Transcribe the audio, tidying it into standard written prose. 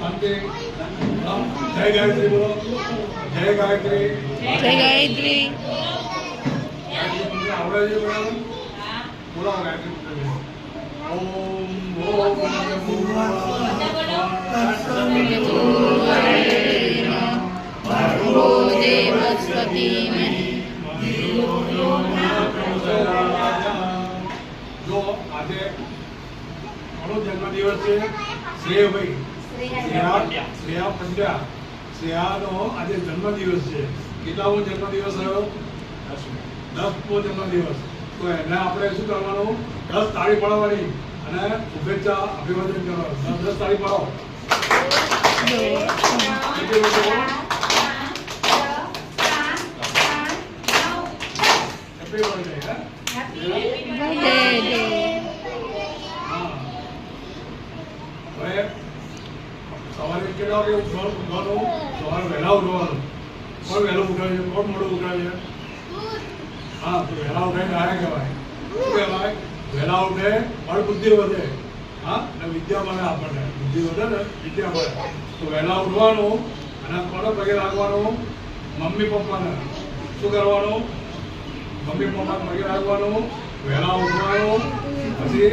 શાંતિ. જય ગાયત્રી બોલો. જય ગાયત્રી. જય ગાયત્રી. આવડે છે બરાબર? બોલો ગાયત્રી મંત્ર. ઓમ જો આજે ઘણો જન્મદિવસ છે શ્રેયભાઈ શ્રેયા પંડ્યા. શ્રેયાનો આજે જન્મદિવસ છે. કેટલામો જન્મદિવસ રહ્યો? 10મો જન્મદિવસ. તો એને આપણે શું કરવાનું? 10 તાળી પાડવાની અને શુભેચ્છા અભિવાદન કરવાનું. 10 તાળી પાડો. Happy birthday. હવે સવારે કેટલા વાગે ઉઠવાનું? સવારે વહેલા ઉઠવાનું. કોણ વહેલું ઉઠાવે છે? કોણ મોડું ઉઠાવે છે? હા, તો વહેલા ઉઠાઈને આયા કહેવાય. શું કહેવાય? વહેલા ઉઠે પણ બુદ્ધિ વધે. હા, અને વિદ્યા મળે આપણને. બુદ્ધિ વધે ને વિદ્યા મળે. તો વહેલા ઉઠવાનું અને કોને પગે લાગવાનું? મમ્મી પપ્પાને. શું કરવાનું? મમ્મી પપ્પાને પગે લાગવાનું, વહેલા ઉઠવાનું, પછી